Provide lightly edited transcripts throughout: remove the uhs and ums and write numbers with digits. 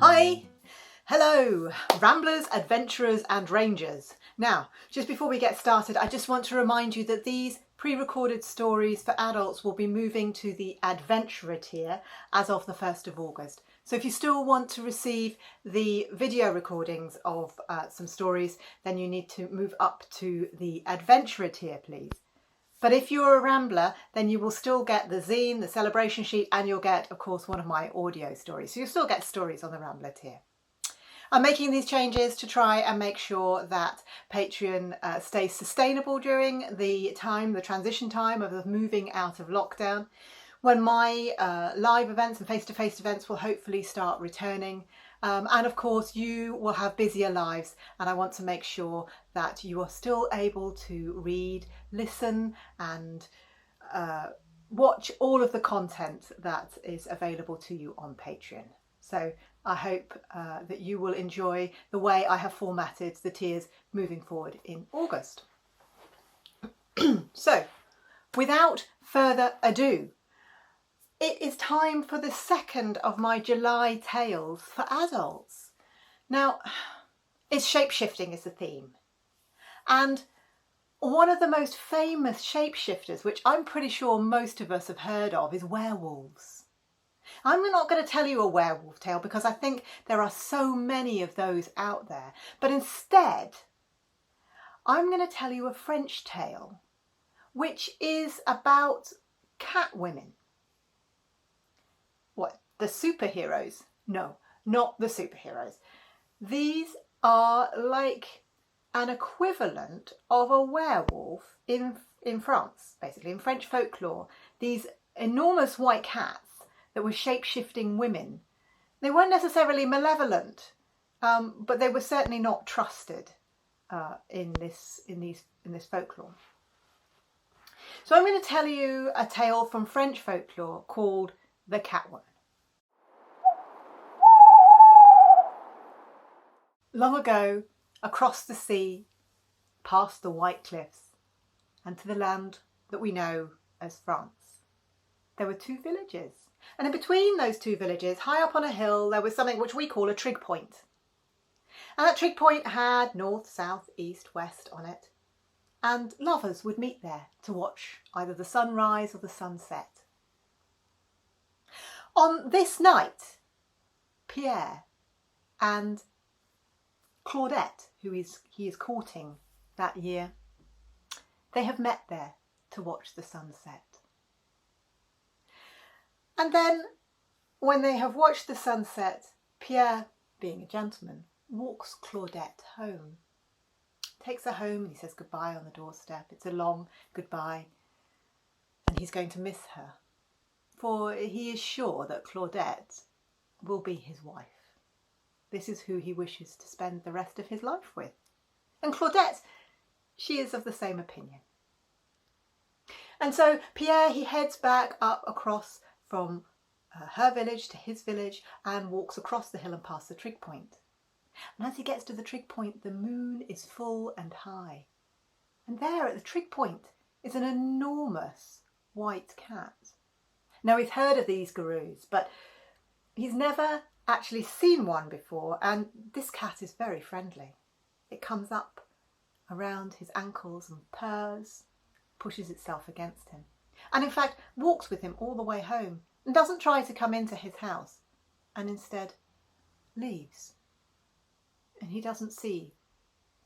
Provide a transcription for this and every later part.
Hi! Hello, ramblers, adventurers and rangers. Now, just before we get started, I just want to remind you that these pre-recorded stories for adults will be moving to the adventurer tier as of the 1st of August. So if you still want to receive the video recordings of some stories, then you need to move up to the adventurer tier, please. But if you're a rambler, then you will still get the zine, the celebration sheet, and you'll get, of course, one of my audio stories. So you'll still get stories on the Rambler tier. I'm making these changes to try and make sure that Patreon stays sustainable during the transition time of the moving out of lockdown, when my live events and face-to-face events will hopefully start returning. And of course, you will have busier lives, and I want to make sure that you are still able to read, listen, and watch all of the content that is available to you on Patreon. So I hope that you will enjoy the way I have formatted the tiers moving forward in August. So, without further ado, it is time for the second of my July tales for adults. Now, it's shape-shifting is the theme. And one of the most famous shapeshifters, which I'm pretty sure most of us have heard of, is werewolves. I'm not going to tell you a werewolf tale because I think there are so many of those out there. But instead, I'm going to tell you a French tale, which is about cat women. What, the superheroes? No, not the superheroes. These are like an equivalent of a werewolf in France, basically, in French folklore. These enormous white cats that were shape-shifting women. They weren't necessarily malevolent, but they were certainly not trusted in this folklore. So I'm going to tell you a tale from French folklore called The Catwoman. Long ago, across the sea, past the white cliffs, and to the land that we know as France, there were two villages. And in between those two villages, high up on a hill, there was something which we call a trig point. And that trig point had north, south, east, west on it. And lovers would meet there to watch either the sunrise or the sunset. On this night, Pierre and Claudette, who he is courting that year, they have met there to watch the sunset. And then, when they have watched the sunset, Pierre, being a gentleman, walks Claudette home. Takes her home and he says goodbye on the doorstep. It's a long goodbye, and he's going to miss her, for he is sure that Claudette will be his wife. This is who he wishes to spend the rest of his life with. And Claudette, she is of the same opinion. And so Pierre, he heads back up across from her village to his village and walks across the hill and past the trig point. And as he gets to the trig point, the moon is full and high. And there at the trig point is an enormous white cat. Now, he's heard of these gurus, but he's never actually seen one before, and this cat is very friendly. It comes up around his ankles and purrs, pushes itself against him, and in fact walks with him all the way home and doesn't try to come into his house, and instead leaves. And he doesn't see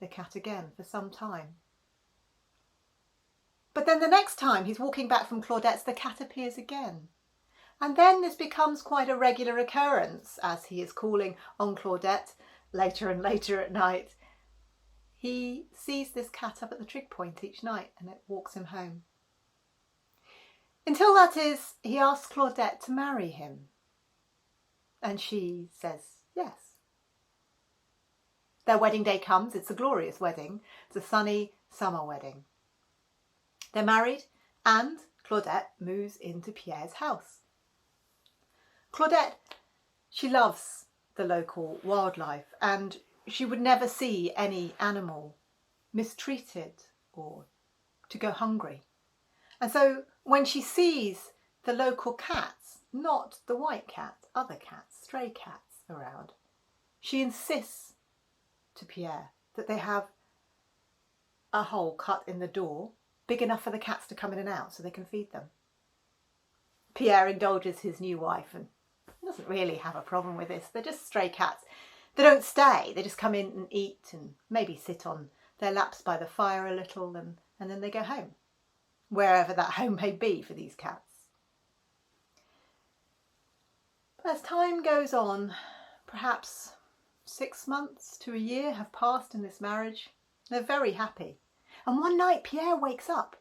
the cat again for some time. But then the next time he's walking back from Claudette's, the cat appears again. And then this becomes quite a regular occurrence as he is calling on Claudette later and later at night. He sees this cat up at the trig point each night and it walks him home. Until that is, he asks Claudette to marry him. And she says yes. Their wedding day comes. It's a glorious wedding. It's a sunny summer wedding. They're married and Claudette moves into Pierre's house. Claudette, she loves the local wildlife and she would never see any animal mistreated or to go hungry. And so when she sees the local cats, not the white cat, other cats, stray cats around, She insists to Pierre that they have a hole cut in the door big enough for the cats to come in and out so they can feed them. Pierre indulges his new wife and doesn't really have a problem with this. They're just stray cats. They don't stay. They just come in and eat and maybe sit on their laps by the fire a little and then they go home, wherever that home may be for these cats. But as time goes on, perhaps 6 months to a year have passed in this marriage. They're very happy. And one night Pierre wakes up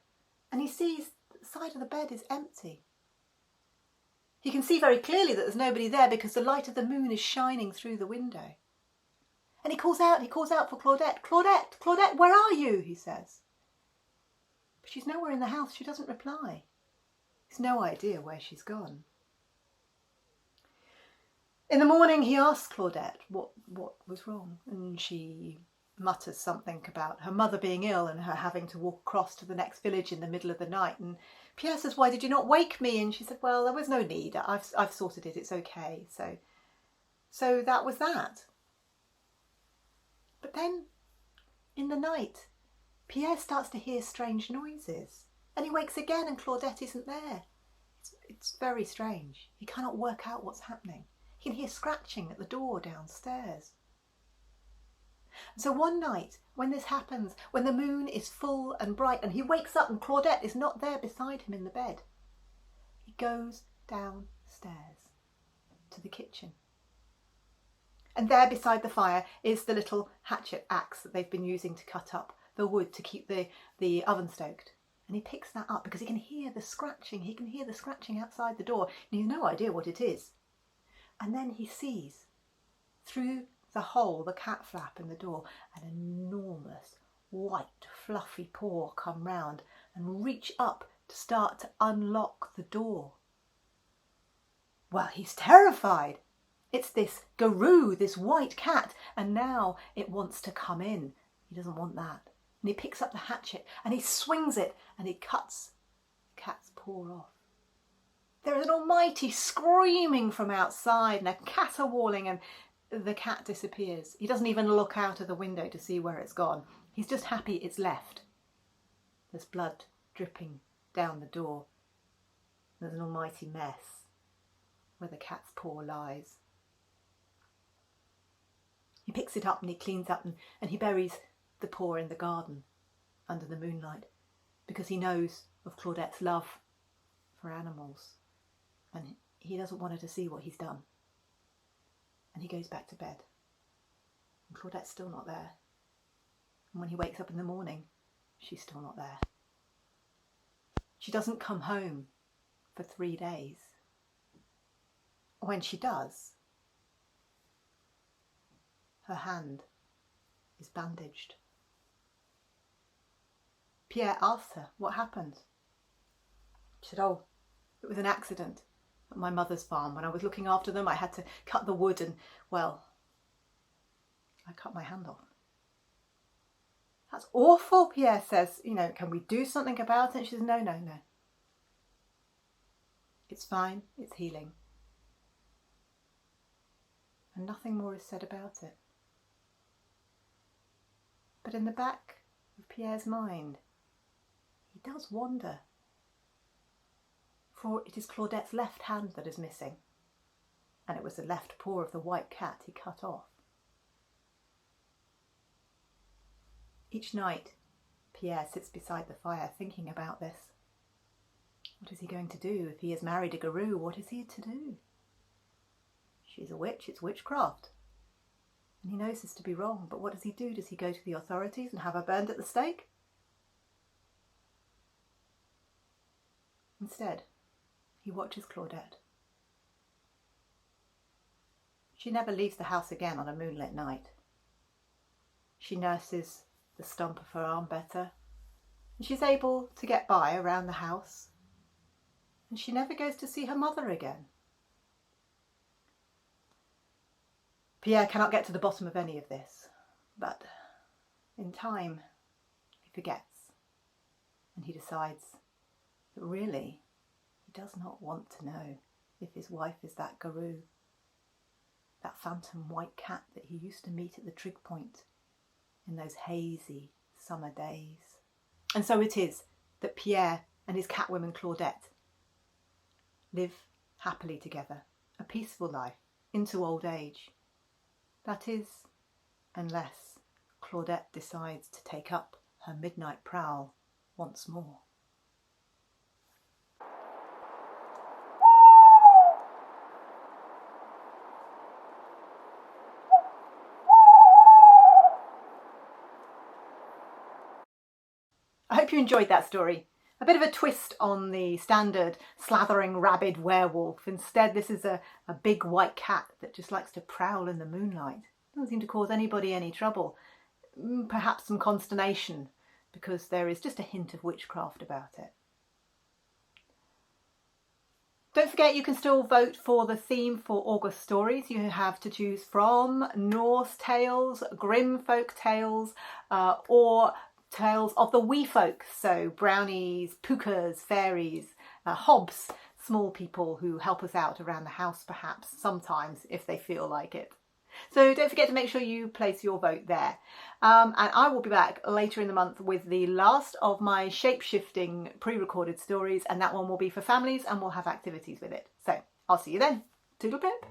and he sees the side of the bed is empty. He can see very clearly that there's nobody there because the light of the moon is shining through the window. And he calls out for Claudette. Claudette, Claudette, where are you? He says. But she's nowhere in the house. She doesn't reply. He's no idea where she's gone. In the morning he asks Claudette what was wrong, and she mutters something about her mother being ill and her having to walk across to the next village in the middle of the night. And Pierre says, why did you not wake me? And she said, well, there was no need. I've sorted it. It's okay. So that was that. But then in the night, Pierre starts to hear strange noises and he wakes again and Claudette isn't there. It's very strange. He cannot work out what's happening. He can hear scratching at the door downstairs. And so one night, when this happens, when the moon is full and bright and he wakes up and Claudette is not there beside him in the bed, he goes downstairs to the kitchen. And there beside the fire is the little hatchet axe that they've been using to cut up the wood to keep the oven stoked. And he picks that up because he can hear the scratching. He can hear the scratching outside the door and he has no idea what it is. And then he sees through the hole, the cat flap in the door, an enormous white fluffy paw come round and reach up to start to unlock the door. Well, he's terrified. It's this Garou, this white cat, and now it wants to come in. He doesn't want that. And he picks up the hatchet and he swings it and he cuts the cat's paw off. There is an almighty screaming from outside and a caterwauling, and the cat disappears. He doesn't even look out of the window to see where it's gone. He's just happy it's left. There's blood dripping down the door. There's an almighty mess where the cat's paw lies. He picks it up and he cleans up and he buries the paw in the garden under the moonlight because he knows of Claudette's love for animals and he doesn't want her to see what he's done. And he goes back to bed. And Claudette's still not there. And when he wakes up in the morning, she's still not there. She doesn't come home for 3 days. When she does, her hand is bandaged. Pierre asked her what happened. She said, oh, it was an accident at my mother's farm. When I was looking after them, I had to cut the wood and, well, I cut my hand off. That's awful, Pierre says. Can we do something about it? And she says, no. It's fine. It's healing. And nothing more is said about it. But in the back of Pierre's mind, he does wonder. For it is Claudette's left hand that is missing, and it was the left paw of the white cat he cut off. Each night, Pierre sits beside the fire thinking about this. What is he going to do if he has married a Garou? What is he to do? She's a witch, it's witchcraft. And he knows this to be wrong, but what does he do? Does he go to the authorities and have her burned at the stake? Instead, he watches Claudette. She never leaves the house again on a moonlit night. She nurses the stump of her arm better, and she's able to get by around the house, and she never goes to see her mother again. Pierre cannot get to the bottom of any of this, but in time he forgets, and he decides that really he does not want to know if his wife is that Garou that phantom white cat that he used to meet at the trig point in those hazy summer days. And so it is that Pierre and his catwoman Claudette live happily together, a peaceful life into old age. That is, unless Claudette decides to take up her midnight prowl once more. I hope you enjoyed that story. A bit of a twist on the standard slathering rabid werewolf. Instead, this is a big white cat that just likes to prowl in the moonlight. Doesn't seem to cause anybody any trouble. Perhaps some consternation, because there is just a hint of witchcraft about it. Don't forget, you can still vote for the theme for August stories. You have to choose from Norse tales, grim folk tales, or tales of the wee folk, so brownies, pukas, fairies, hobs, small people who help us out around the house perhaps, sometimes if they feel like it. So don't forget to make sure you place your vote there. And I will be back later in the month with the last of my shape-shifting pre-recorded stories, and that one will be for families and we'll have activities with it. So I'll see you then. Toodle pip.